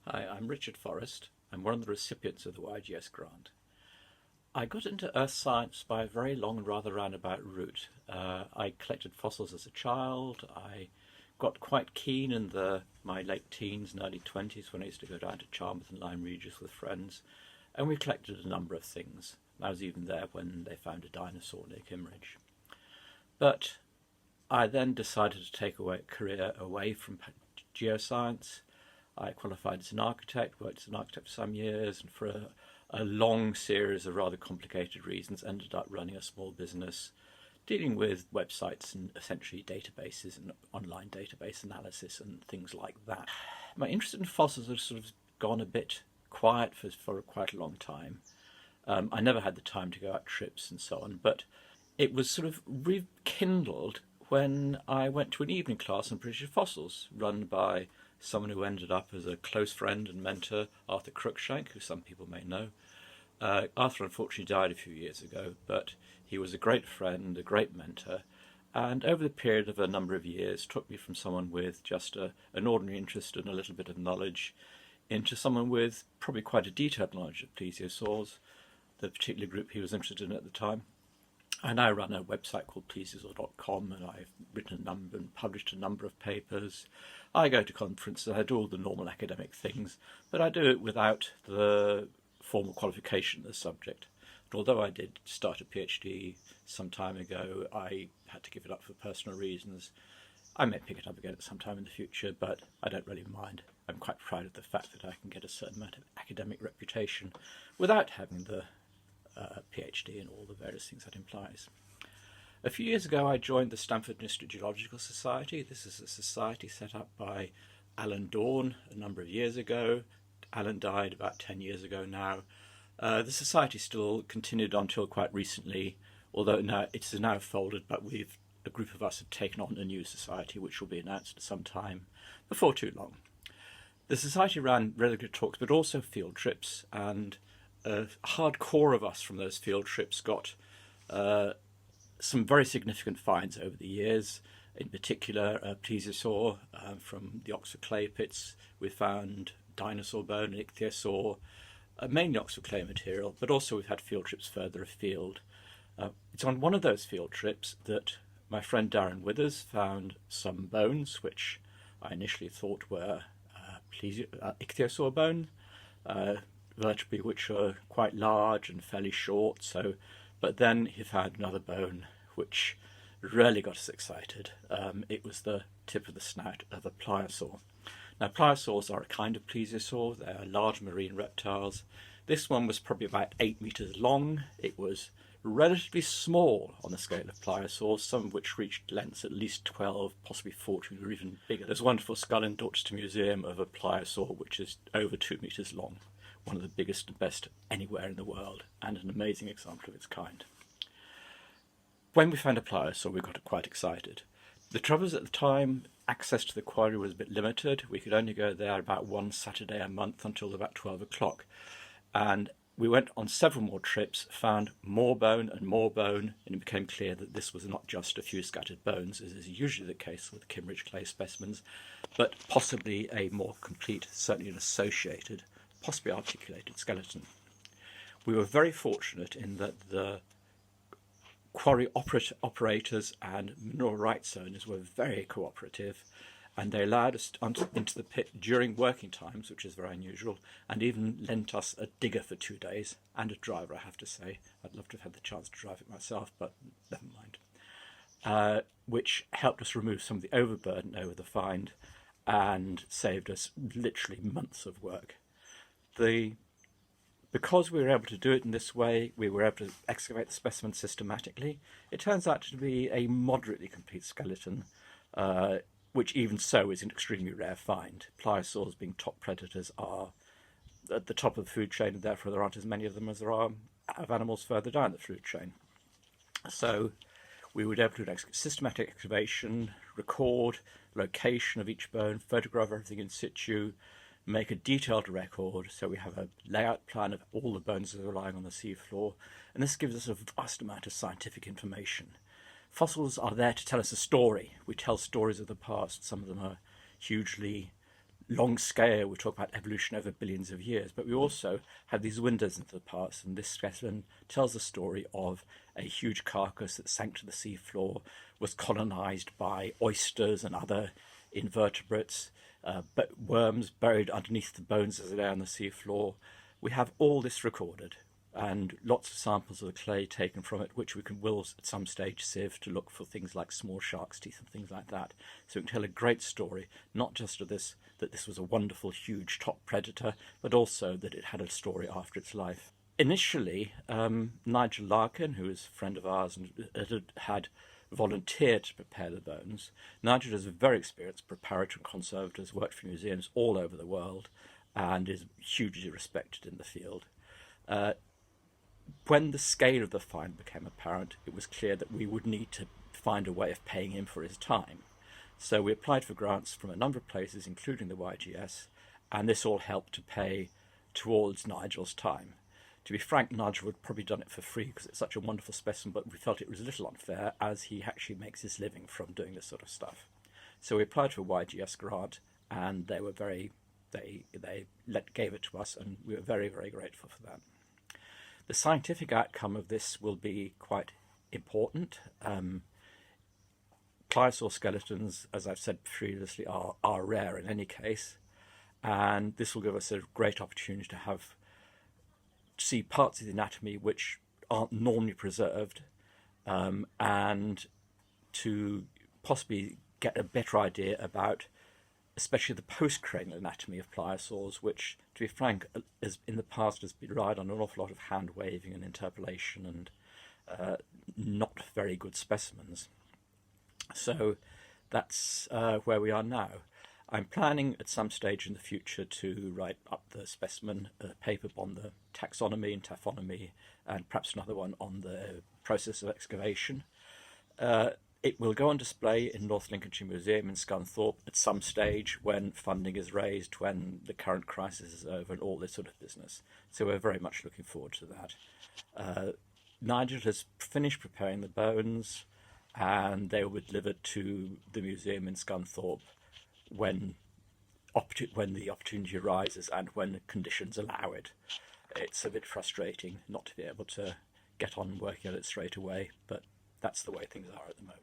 Hi, I'm Richard Forrest. I'm one of the recipients of the YGS grant. I got into earth science by a very long and rather roundabout route. I collected fossils as a child. I got quite keen in my late teens and early 20s when I used to go down to Charmouth and Lyme Regis with friends, and we collected a number of things. I was even there when they found a dinosaur near Kimmeridge. But I then decided to take a career away from geoscience. I qualified as an architect, worked as an architect for some years, and for a long series of rather complicated reasons ended up running a small business dealing with websites and essentially databases and online database analysis and things like that. My interest in fossils has sort of gone a bit quiet for quite a long time. I never had the time to go out trips and so on, but it was sort of rekindled when I went to an evening class on British fossils run by someone who ended up as a close friend and mentor, Arthur Cruikshank, who some people may know. Arthur unfortunately died a few years ago, but he was a great friend, a great mentor, and over the period of a number of years took me from someone with just an ordinary interest and a little bit of knowledge into someone with probably quite a detailed knowledge of plesiosaurs, the particular group he was interested in at the time. I now run a website called plesiosaur.com, and I've written a number and published a number of papers. I go to conferences, I do all the normal academic things, but I do it without the formal qualification of the subject. And although I did start a PhD some time ago, I had to give it up for personal reasons. I may pick it up again at some time in the future, but I don't really mind. I'm quite proud of the fact that I can get a certain amount of academic reputation without having the PhD and all the various things that implies. A few years ago I joined the Stamford Yorkshire Geological Society. This is a society set up by Alan Dawn a number of years ago. Alan died about 10 years ago now. The society still continued until quite recently, although now it is now folded, but a group of us have taken on a new society which will be announced at some time before too long. The society ran regular talks but also field trips, and a hard core of us from those field trips got some very significant finds over the years. In particular, a plesiosaur from the Oxford clay pits. We found dinosaur bone, an ichthyosaur, mainly Oxford clay material, but also we've had field trips further afield. It's on one of those field trips that my friend Darren Withers found some bones, which I initially thought were ichthyosaur bone, vertebrae which are quite large and fairly short. But then he found another bone which really got us excited. It was the tip of the snout of a pliosaur. Now, pliosaurs are a kind of plesiosaur. They are large marine reptiles. This one was probably about 8 meters long. It was relatively small on the scale of pliosaurs, some of which reached lengths at least 12, possibly 14, or even bigger. There's a wonderful skull in Dorchester Museum of a pliosaur which is over 2 meters long, one of the biggest and best anywhere in the world, and an amazing example of its kind. When we found a pliosaur, we got quite excited. The trouble is, at the time, access to the quarry was a bit limited. We could only go there about one Saturday a month until about 12 o'clock. And we went on several more trips, found more bone, and it became clear that this was not just a few scattered bones, as is usually the case with Kimmeridge clay specimens, but possibly a more complete, certainly an associated, possibly articulated skeleton. We were very fortunate in that the quarry operators and mineral rights owners were very cooperative, and they allowed us into the pit during working times, which is very unusual, and even lent us a digger for 2 days, and a driver, I have to say. I'd love to have had the chance to drive it myself, but never mind. Which helped us remove some of the overburden over the find and saved us literally months of work. Because we were able to do it in this way, we were able to excavate the specimen systematically. It turns out to be a moderately complete skeleton, which even so is an extremely rare find. Pliosaurs, being top predators, are at the top of the food chain, and therefore there aren't as many of them as there are of animals further down the food chain. So we were able to do systematic excavation, record location of each bone, photograph everything in situ, make a detailed record, so we have a layout plan of all the bones that are lying on the seafloor, and this gives us a vast amount of scientific information. Fossils are there to tell us a story. We tell stories of the past. Some of them are hugely long scale, we talk about evolution over billions of years, but we also have these windows into the past, and this specimen tells the story of a huge carcass that sank to the seafloor, was colonized by oysters and other invertebrates, but worms buried underneath the bones as they lay on the seafloor. We have all this recorded, and lots of samples of the clay taken from it, which we will at some stage sieve to look for things like small shark's teeth and things like that. So we can tell a great story, not just of this, that this was a wonderful, huge top predator, but also that it had a story after its life. Initially, Nigel Larkin, who is a friend of ours and had volunteered to prepare the bones. Nigel is a very experienced preparator and conservator, has worked for museums all over the world, and is hugely respected in the field. When the scale of the find became apparent, it was clear that we would need to find a way of paying him for his time. So we applied for grants from a number of places, including the YGS, and this all helped to pay towards Nigel's time. To be frank, Nigel would have probably done it for free because it's such a wonderful specimen, but we felt it was a little unfair as he actually makes his living from doing this sort of stuff. So we applied for a YGS grant, and they were gave it to us, and we were very, very grateful for that. The scientific outcome of this will be quite important. Pliosaur skeletons, as I've said previously, are rare in any case, and this will give us a great opportunity to see parts of the anatomy which aren't normally preserved, and to possibly get a better idea about especially the postcranial anatomy of pliosaurs, which, to be frank, in the past has relied on an awful lot of hand waving and interpolation and not very good specimens. So that's where we are now. I'm planning at some stage in the future to write up the specimen paper on the taxonomy and taphonomy, and perhaps another one on the process of excavation. It will go on display in North Lincolnshire Museum in Scunthorpe at some stage when funding is raised, when the current crisis is over, and all this sort of business. So we're very much looking forward to that. Nigel has finished preparing the bones, and they will be delivered to the museum in Scunthorpe when the opportunity arises and when the conditions allow it. It's a bit frustrating not to be able to get on working on it straight away, but that's the way things are at the moment.